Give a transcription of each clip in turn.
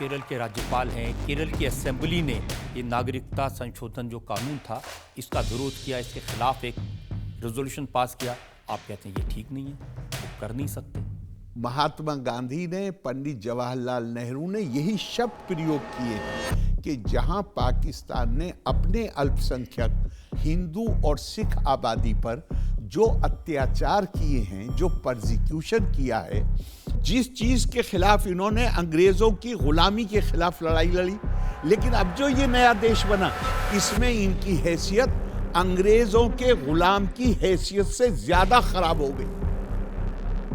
केरल के राज्यपाल हैं, केरल की असेंबली ने ये नागरिकता संशोधन जो कानून था इसका विरोध किया, इसके खिलाफ एक रेजोल्यूशन पास किया। आप कहते हैं ये ठीक नहीं है, वो कर नहीं सकते। महात्मा गांधी ने, पंडित जवाहरलाल नेहरू ने यही शब्द प्रयोग किए हैं कि जहां पाकिस्तान ने अपने अल्पसंख्यक हिंदू और सिख आबादी पर जो अत्याचार किए हैं, जो परसिक्यूशन किया है, जिस चीज के खिलाफ इन्होंने अंग्रेजों की गुलामी के खिलाफ लड़ाई लड़ी, लेकिन अब जो ये नया देश बना इसमें इनकी हैसियत अंग्रेजों के गुलाम की हैसियत से ज्यादा खराब हो गई।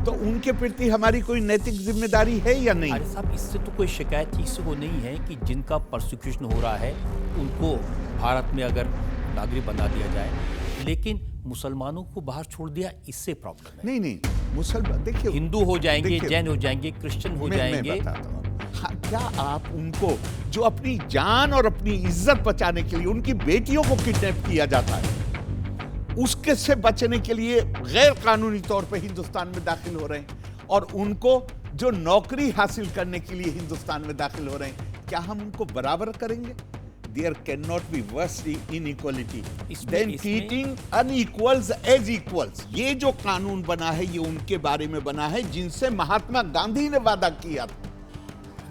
तो उनके प्रति हमारी कोई नैतिक जिम्मेदारी है या नहीं? अरे साहब, इससे तो कोई शिकायत किसी को नहीं है कि जिनका परसिक्यूशन हो रहा है उनको भारत में अगर नागरिक बना दिया जाए, लेकिन मुसलमानों को बाहर छोड़ दिया, इससे प्रॉब्लम है। नहीं, मुसलमान देखिए, हिंदू हो जाएंगे, जैन हो जाएंगे, क्रिश्चियन हो जाएंगे। मैं बताता हूं। हाँ, क्या आप उनको जो अपनी जान और अपनी इज्जत बचाने के लिए उनकी बेटियों को किडनैप किया जाता है, उसके से बचने के लिए गैर कानूनी तौर पे हिंदुस्तान में दाखिल हो रहे हैं, और उनको जो नौकरी हासिल करने के लिए हिंदुस्तान में दाखिल हो रहे हैं, क्या हम उनको बराबर करेंगे? There cannot be worse inequality than treating unequals as equals। ये जो कानून बना है ये उनके बारे में बना है जिनसे महात्मा गांधी ने वादा किया था।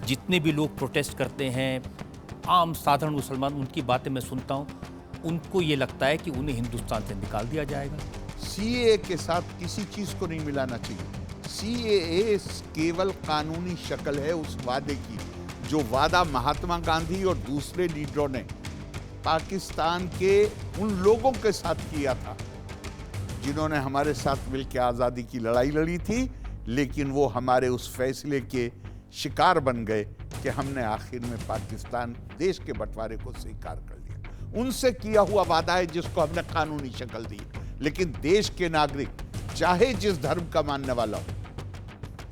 जितने भी लोग प्रोटेस्ट करते हैं, आम साधारण मुसलमान, उनकी बातें मैं सुनता हूं, उनको ये लगता है कि उन्हें हिंदुस्तान से निकाल दिया जाएगा। सीएए के साथ किसी चीज को नहीं मिलाना चाहिए। सीएए केवल कानूनी शक्ल है उस वादे की जो वादा महात्मा गांधी और दूसरे लीडरों ने पाकिस्तान के उन लोगों के साथ किया था जिन्होंने हमारे साथ मिलकर आजादी की लड़ाई लड़ी थी, लेकिन वो हमारे उस फैसले के शिकार बन गए कि हमने आखिर में पाकिस्तान देश के बंटवारे को स्वीकार कर लिया। उनसे किया हुआ वादा है जिसको हमने कानूनी शक्ल दी, लेकिन देश के नागरिक चाहे जिस धर्म का मानने वाला हो,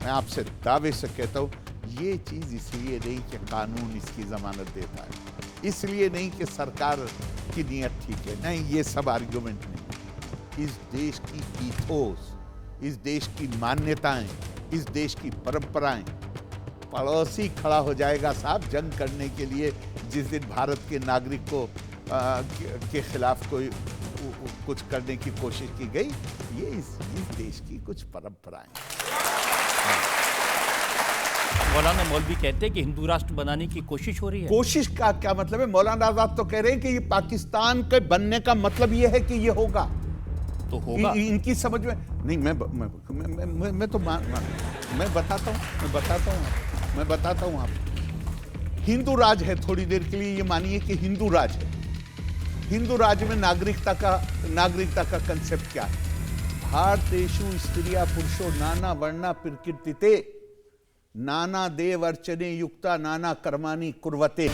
मैं आपसे दावे से कहता हूं, ये चीज इसलिए नहीं कि कानून इसकी जमानत देता है, इसलिए नहीं कि सरकार की नीयत ठीक है, नहीं, ये सब आर्गुमेंट नहीं। इस देश की ईथोस, इस देश की मान्यताएं, इस देश की परंपराएं, पड़ोसी खड़ा हो जाएगा साहब जंग करने के लिए जिस दिन भारत के नागरिक को के खिलाफ कोई कुछ करने की कोशिश की गई। ये इस देश की कुछ परंपराएं। मौलाना मौलवी कहते हैं कि हिंदू राष्ट्र बनाने की कोशिश हो रही है। कोशिश का क्या मतलब है? मौलाना आजाद तो कह रहे हैं कि ये पाकिस्तान के बनने का मतलब ये है कि ये होगा, तो होगा। इनकी समझ में नहीं। मैं तो मैं बताता हूं आप। हिंदू राज है, थोड़ी देर के लिए ये मानिए कि हिंदू राज है। हिंदू राज में नागरिकता का कंसेप्ट क्या है? भारतेषु स्त्रिया पुरुषो नाना वर्णा प्रकृतिते नाना देव अर्चने युक्ता नाना कर्माणि कुर्वते।